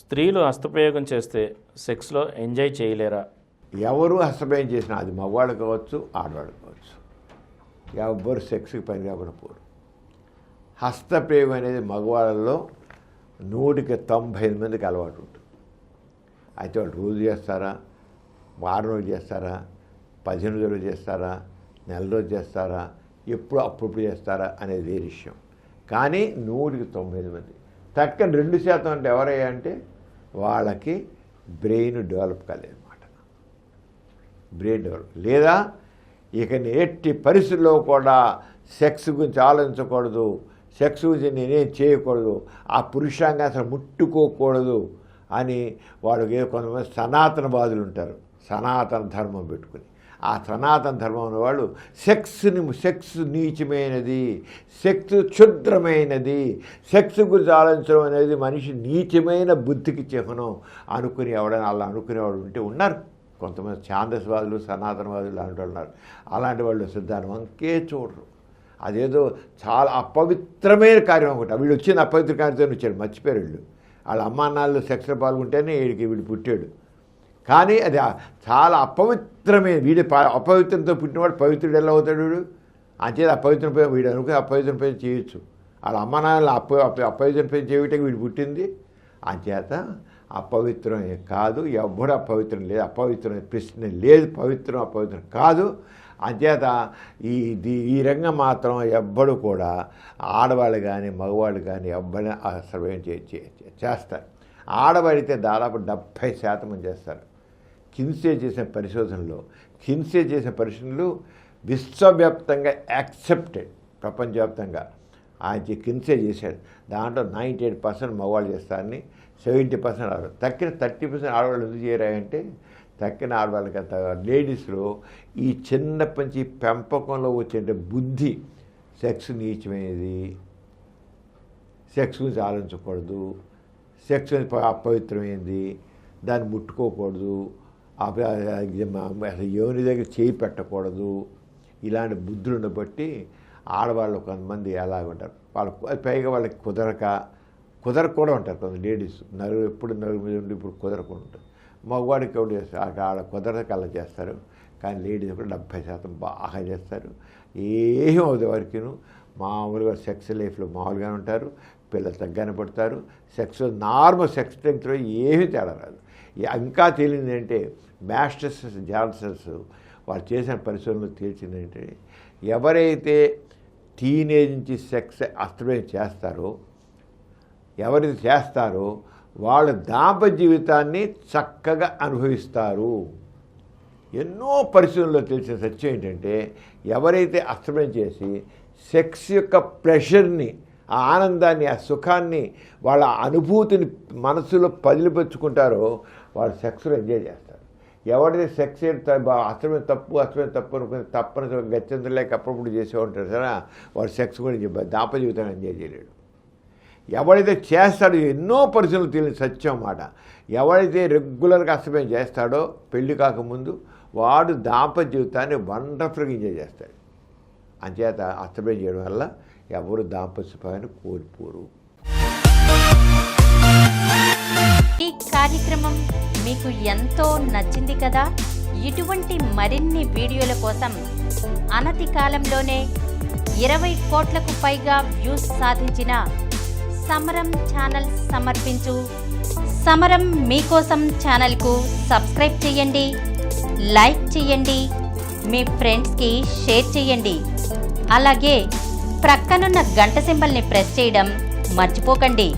స్త్రీలు హస్తప్రయోగం చేస్తే సెక్స్లో ఎంజాయ్ చేయలేరా? ఎవరు హస్తప్రయోగం చేసినా అది మగవాళ్ళు కావచ్చు, ఆడవాళ్ళు కావచ్చు, ఎవరు సెక్స్కి పని కాకుండా పోరు. హస్తప్రయోగం అనేది మగవాళ్ళలో 100% మందికి అలవాటు ఉంటుంది. అయితే వాళ్ళు రోజు చేస్తారా, వారం రోజు చేస్తారా, 15 రోజులు చేస్తారా, నెల రోజు చేస్తారా, ఎప్పుడు అప్పుడు చేస్తారా అనేది వేరే విషయం. కానీ 100% మంది తక్కువ 2% అంటే ఎవరయ్యా అంటే వాళ్ళకి బ్రెయిన్ డెవలప్ కాలేదన్నమాట. బ్రెయిన్ డెవలప్ లేదా ఇక ఎట్టి పరిస్థితుల్లో కూడా సెక్స్ గురించి ఆలోచించకూడదు, సెక్స్ గురించి నేనేం చేయకూడదు, ఆ పురుషాంగం అసలు ముట్టుకోకూడదు అని వాళ్ళకి కొంతమంది సనాతనవాదులు ఉంటారు. సనాతన ధర్మం పెట్టుకుని ఆ సనాతన ధర్మం ఉన్నవాళ్ళు సెక్స్ నీచమైనది, సెక్స్ క్షుద్రమైనది, సెక్స్ గురించి ఆలోచించడం అనేది మనిషి నీచమైన బుద్ధికి చిహ్నం అనుకుని ఎవడైనా అలా అనుకునేవాడు ఉంటే ఉన్నారు. కొంతమంది ఛాందస్వాదులు, సనాతనవాదులు లాంటి వాళ్ళు ఉన్నారు. అలాంటి వాళ్ళు సిద్ధాంతం వంకే చూడరు. అదేదో చాలా అపవిత్రమైన కార్యం ఒకటి. వీడు వచ్చింది అపవిత్ర కార్యంతో వచ్చాడు, మర్చిపోయారు వీళ్ళు. వాళ్ళ అమ్మా నాన్నలు సెక్స్లో పాల్గొంటేనే వీడు పుట్టాడు. కానీ అది చాలా అపవిత్రమైన, వీడి అపవిత్రంతో పుట్టినవాడు పవిత్రుడు ఎలా అవుతాడు? వీడు అంచేది అపవిత్రం పై వీడు అనుకుని అపవిత్రం పై చేయొచ్చు. వాళ్ళ అమ్మ నాన్నలు అపవిత్రం పై చేయటం వీడు పుట్టింది. అంచేత అపవిత్రమే కాదు, ఎవ్వడు అపవిత్రం లేదు, అపవిత్రమైన ప్రశ్న లేదు, పవిత్రం అపవిత్రం కాదు. అంచేత ఈ రంగం మాత్రం ఎవ్వడు కూడా ఆడవాళ్ళు కానీ మగవాళ్ళు కానీ ఎవ్వరిని సర్వేం చేస్తారు. ఆడవాడితే దాదాపు 70% చేస్తారు. కిన్సే చేసిన పరిశోధనలు విశ్వవ్యాప్తంగా యాక్సెప్టెడ్, ప్రపంచవ్యాప్తంగా. ఆయన కిన్సే చేశాడు. దాంట్లో 98% మగవాళ్ళు చేస్తారని, 70% ఆడవాళ్ళు. తక్కిన 30% ఆడవాళ్ళు ఎందుకు చేయరాయంటే తక్కిన ఆడవాళ్ళకి అంత లేడీస్లో ఈ చిన్నప్పటి నుంచి పెంపకంలో వచ్చే బుద్ధి సెక్స్ నీచమైనది, సెక్స్ గురించి ఆలోచించకూడదు, సెక్స్ అపవిత్రమైంది, దాన్ని ముట్టుకోకూడదు, యోని దగ్గర చేయి పెట్టకూడదు, ఇలాంటి బుద్ధులను బట్టి ఆడవాళ్ళు కొంతమంది ఎలాగుంటారు. పైగా వాళ్ళకి కుదరక కూడా ఉంటారు. కొంత లేడీస్ ఎప్పుడు నలుగురు మీద ఉండి ఇప్పుడు కుదరకుండా ఉంటారు. మగవాడికి ఎవరు చేస్తారు, ఆడ కుదరక అలా చేస్తారు. కానీ లేడీస్ కూడా 70% బాగా చేస్తారు. ఏమీ అవుతుంది వరకును. మామూలుగా సెక్స్ లైఫ్లో మామూలుగానే ఉంటారు, పిల్లలు తగ్గానే పడతారు. నార్మల్ సెక్స్ స్ట్రెంగ్త్లో ఏమీ తేడా రాదు. ఇంకా తేలింది అంటే మాస్టర్స్ జాన్సన్స్ వాళ్ళు చేసిన పరిశోధనలో తేల్చింది ఏంటంటే ఎవరైతే టీనేజ్ నుంచి సెక్స్ అస్తమయం చేస్తారో, ఎవరైతే చేస్తారో వాళ్ళ దాంపత్య జీవితాన్ని చక్కగా అనుభవిస్తారు. ఎన్నో పరిశోధనలో తెలిసిన సత్యం ఏంటంటే ఎవరైతే అస్తమయం చేసి సెక్స్ యొక్క ప్రెషర్ని, ఆ ఆనందాన్ని, ఆ సుఖాన్ని, వాళ్ళ అనుభూతిని మనసులో పదిలిపెచ్చుకుంటారో వాళ్ళు సెక్స్లో ఎంజాయ్ చేస్తారు. ఎవరైతే సెక్స్ అస్తమయం తప్పు అనుకుని తప్పని గచ్చంతలేక అప్పుడప్పుడు చేసే ఉంటారు సరే, వాడు సెక్స్ కూడా దాంపత్య జీవితాన్ని ఎంజాయ్ చేయలేడు. ఎవడైతే చేస్తాడో, ఎన్నో పరిశీలనలు తెలియని సత్యం అన్నమాట, ఎవడైతే రెగ్యులర్గా అస్తమయం చేస్తాడో పెళ్లి కాకముందు వాడు దాంపత్య జీవితాన్ని వండర్ఫుల్గా ఎంజాయ్ చేస్తాడు. అంచేత అస్తమయం చేయడం వల్ల ఎవరు దాంపత్య సుఖాన్ని కోల్పోరు. ఈ కార్యక్రమం మీకు ఎంతో నచ్చింది కదా. ఇటువంటి మరిన్ని వీడియోల కోసం అనతి కాలంలోనే 20 కోట్లకు పైగా వ్యూస్ సాధించిన సమరం ఛానల్ సమర్పించు సమరం మీకోసం ఛానల్కు సబ్స్క్రైబ్ చేయండి, లైక్ చేయండి, మీ ఫ్రెండ్స్కి షేర్ చేయండి. అలాగే ప్రక్కనున్న గంట సింబల్ని ప్రెస్ చేయడం మర్చిపోకండి.